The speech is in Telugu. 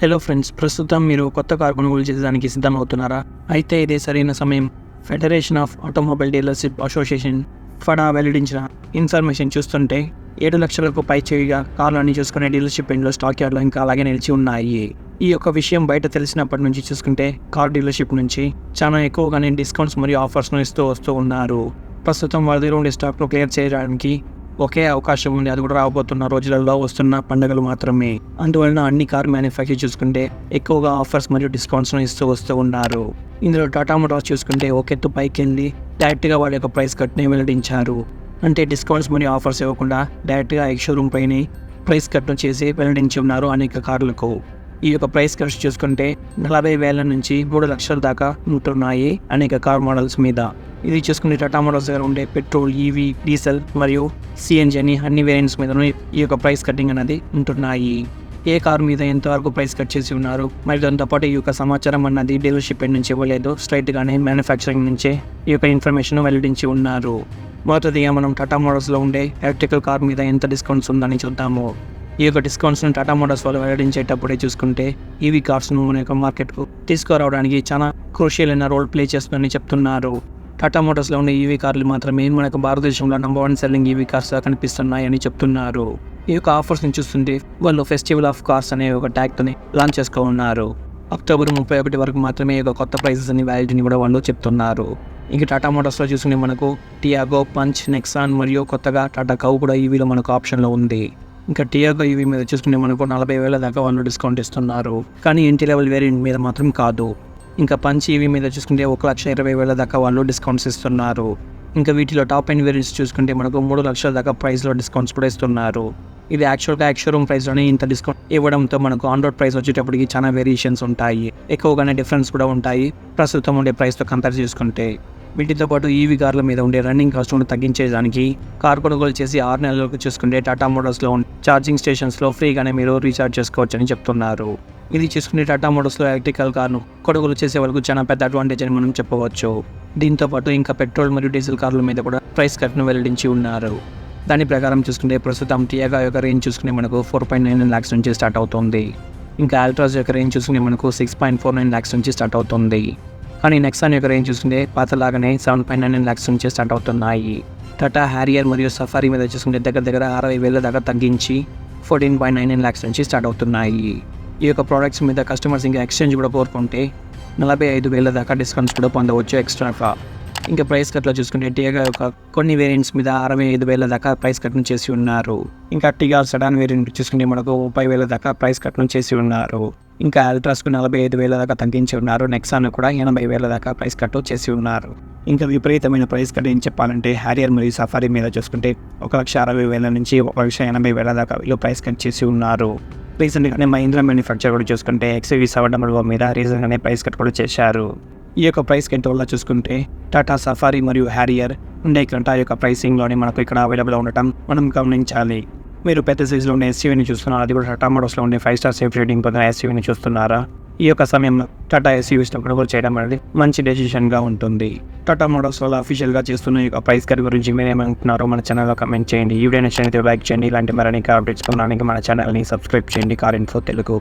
హలో ఫ్రెండ్స్, ప్రస్తుతం మీరు కొత్త కారు కొనుగోలు చేసేదానికి సిద్ధమవుతున్నారా? అయితే ఇదే సరైన సమయం. Federation of automobile dealership association FADA వెల్లడించిన ఇన్ఫర్మేషన్ చూస్తుంటే 7 లక్షలకు పైచేయిగా కార్లన్నీ చూసుకునే డీలర్షిప్ ఇంట్లో స్టాక్ యార్డ్లో ఇంకా అలాగే నిలిచి ఉన్నాయి. ఈ యొక్క విషయం బయట తెలిసినప్పటి నుంచి చూసుకుంటే కార్ డీలర్షిప్ నుంచి చాలా ఎక్కువగానే డిస్కౌంట్స్ మరియు ఆఫర్స్ను వస్తూ ఉన్నారు. ప్రస్తుతం వాళ్ళ దగ్గర ఉండే స్టాక్ను క్లియర్ చేయడానికి ఒకే అవకాశం ఉంది. అది కూడా రాబోతున్న రోజులలో వస్తున్న పండుగలు మాత్రమే. అందువలన అన్ని కార్ మ్యానుఫ్యాక్చర్ చూసుకుంటే ఎక్కువగా ఆఫర్స్ మరియు డిస్కౌంట్స్ను వస్తూ ఉన్నారు. ఇందులో టాటా మోటార్స్ చూసుకుంటే ఒక ఎత్తు పైకి వెళ్ళి డైరెక్ట్గా వాళ్ళ యొక్క ప్రైస్ కట్ని వెల్లడించారు. అంటే డిస్కౌంట్స్ మరియు ఆఫర్స్ ఇవ్వకుండా డైరెక్ట్గా షోరూమ్ పైన ప్రైస్ కట్ను చేసి వెల్లడించి ఉన్నారు అనేక కార్లకు. ఈ యొక్క ప్రైస్ కట్స్ చూసుకుంటే 40,000 నుంచి 3 లక్షల దాకా ఉంటున్నాయి అనేక కార్ మోడల్స్ మీద. ఇది చూసుకుంటే టాటా మోటార్స్ దగ్గర ఉండే పెట్రోల్, ఈవీ, డీజిల్ మరియు సిఎన్జి అని అన్ని వేరియంట్స్ మీద ఈ యొక్క ప్రైస్ కటింగ్ అనేది ఉంటున్నాయి. ఏ కారు మీద ఎంతవరకు ప్రైస్ కట్ చేసి ఉన్నారు మరి దాంతోపాటు ఈ యొక్క సమాచారం అన్నది డీలర్షిప్ నుంచి ఇవ్వలేదు. స్ట్రైట్గానే మ్యానుఫ్యాక్చరింగ్ నుంచే ఈ యొక్క ఇన్ఫర్మేషన్ వెల్లడించి ఉన్నారు. మొదటిగా మనం టాటా మోటార్స్లో ఉండే ఎలక్ట్రికల్ కార్ మీద ఎంత డిస్కౌంట్స్ ఉందని చూద్దాము. ఈ యొక్క డిస్కౌంట్స్ను టాటా మోటార్స్ వాళ్ళు వెల్లడించేటప్పుడే చూసుకుంటే ఈవీ కార్స్ను మన యొక్క మార్కెట్కు తీసుకురావడానికి చాలా క్రూషియల్ అయిన రోల్ ప్లే చేస్తుందని చెప్తున్నారు. టాటా మోటార్స్లో ఉండే ఈవీ కార్లు మాత్రమే మనకు భారతదేశంలో నెంబర్ 1 సెల్లింగ్ ఈవీ కార్స్గా కనిపిస్తున్నాయని చెప్తున్నారు. ఈ యొక్క ఆఫర్స్ని చూస్తుంటే వాళ్ళు ఫెస్టివల్ ఆఫ్ కార్స్ అనే ఒక ట్యాగ్తోని లాంచ్ చేసుకున్నారు. అక్టోబర్ 31 వరకు మాత్రమే ఈ యొక్క కొత్త ప్రైజెస్ అని వ్యాలిడిటీని కూడా వాళ్ళు చెప్తున్నారు. ఇంక టాటా మోటార్స్లో చూసుకుంటే మనకు టియాగో, పంచ్, నెక్సాన్ మరియు కొత్తగా టాటా కౌ కూడా ఈవీలో మనకు ఆప్షన్లో ఉంది. ఇంకా టియాగో ఈవీ మీద చూసుకుంటే మనకు 40,000 దాకా వాళ్ళు డిస్కౌంట్ ఇస్తున్నారు. కానీ ఎంట్రీ లెవెల్ వేరియంట్ మీద మాత్రం కాదు. ఇంకా పంచ్ ఈవీ మీద చూసుకుంటే 1,20,000 దాకా వాళ్ళు డిస్కౌంట్స్ ఇస్తున్నారు. ఇంకా వీటిలో టాప్ ఎండ్ వేరియంట్స్ చూసుకుంటే మనకు 3 లక్షల దాకా ప్రైస్లో డిస్కౌంట్స్ కూడా ఇస్తున్నారు. ఇది యాక్చువల్గా షోరూమ్ ప్రైస్లోనే ఇంత డిస్కౌంట్ ఇవ్వడంతో మనకు ఆన్ రోడ్ ప్రైస్ వచ్చేటప్పటికి చాలా వేరియేషన్స్ ఉంటాయి. ఎక్కువగానే డిఫరెన్స్ కూడా ఉంటాయి ప్రస్తుతం ఉండే ప్రైస్తో కంపేర్ చేసుకుంటే. వీటితో పాటు ఈవీ కార్ల మీద ఉండే రన్నింగ్ కాస్ట్ను తగ్గించేదానికి కార్ కొనుగోలు చేసి 6 నెలలకు చూసుకుంటే టాటా మోటార్స్లో ఛార్జింగ్ స్టేషన్స్లో ఫ్రీగానే మీరు రీఛార్జ్ చేసుకోవచ్చని చెప్తున్నారు. ఇది చూసుకునే టాటా మోటార్స్లో ఎలక్ట్రికల్ కార్ను కొనుగోలు చేసే వాళ్ళకు చాలా పెద్ద అడ్వాంటేజ్ అని మనం చెప్పవచ్చు. దీంతోపాటు ఇంకా పెట్రోల్ మరియు డీజిల్ కార్ల మీద కూడా ప్రైస్ కట్ను వెల్లడించి ఉన్నారు. దాని ప్రకారం చూసుకుంటే ప్రస్తుతం టియాగో యొక్క రేంజ్ చూసుకునే మనకు 4.99 lakhs నుంచి స్టార్ట్ అవుతుంది. ఇంకా ఆల్ట్రాస్ యొక్క రేంజ్ చూసుకునే మనకు 6.49 lakhs నుంచి స్టార్ట్ అవుతుంది. కానీ నెక్సాన్ యొక్క రేంజ్ చూసుకుంటే పాతలాగానే 7.99 lakhs నుంచి స్టార్ట్ అవుతున్నాయి. టాటా హ్యారియర్ మరియు సఫారీ మీద చూసుకుంటే దగ్గర 60,000 దాకా తగ్గించి 14.99 lakhs నుంచి స్టార్ట్ అవుతున్నాయి. ఈ యొక్క ప్రోడక్ట్స్ మీద కస్టమర్స్ ఇంకా ఎక్స్చేంజ్ కూడా కోరుకుంటే 45,000 దాకా డిస్కౌంట్స్ కూడా పొందవచ్చు ఎక్స్ట్రాగా. ఇంకా ప్రైస్ కట్లో చూసుకుంటే టియాగో యొక్క కొన్ని వేరియంట్స్ మీద 65,000 దాకా ప్రైస్ కట్ను చేసి ఉన్నారు. ఇంకా టియాగో సెడాన్ వేరియంట్ చూసుకుంటే మనకు 30,000 దాకా ప్రైస్ కట్ను చేసి ఉన్నారు. ఇంకా అల్ట్రాస్కు 45,000 దాకా తగ్గించి ఉన్నారు. నెక్సాన్ కూడా 80,000 దాకా ప్రైస్ కట్ చేసి ఉన్నారు. ఇంకా విపరీతమైన ప్రైస్ కట్ ఏం చెప్పాలంటే హ్యారియర్ మరియు సఫారీ మీద చూసుకుంటే 1,60,000 నుంచి 1,80,000 దాకా వీళ్ళు ప్రైస్ కట్ చేసి ఉన్నారు. రీసెంట్గానే మహీంద్రా మ్యానుఫ్యాక్చర్ కూడా చూసుకుంటే XUV700 మీద రీసెంట్గానే ప్రైస్ కట్ కూడా చేశారు. ఈ యొక్క ప్రైస్ కట్ వల్ల చూసుకుంటే టాటా సఫారీ మరియు హ్యారియర్ ఉండే టాటా యొక్క ప్రైసింగ్లోనే మనకు ఇక్కడ అవైలబుల్ ఉండటం మనం గమనించాలి. మీరు పెద్ద సైజులో ఉండే ఎస్యూవీని చూస్తున్నారా? అది కూడా టాటా మోటార్స్లో ఉండే 5 స్టార్ సేఫ్ రేటింగ్ పొందిన ఎస్యూవీని చూస్తున్నారా? ఈ యొక్క సమయంలో టాటా ఎస్యూవీస్లో కొనుగోలు చేయడం అనేది మంచి డెసిషన్గా ఉంటుంది. టాటా మోటార్స్ వల్ల అఫీషియల్గా చేస్తున్న ఈ యొక్క ప్రైస్ కట్ గురించి మీరు ఏమంటున్నారో మన ఛానల్లో కమెంట్ చేయండి. ఈ వీడియో నచ్చినట్లయితే లైక్ చేయండి. ఇలాంటి మరిన్ని అప్డేట్స్ పొందడానికి మన ఛానల్ని సబ్స్క్రైబ్ చేయండి. Car info Telugu.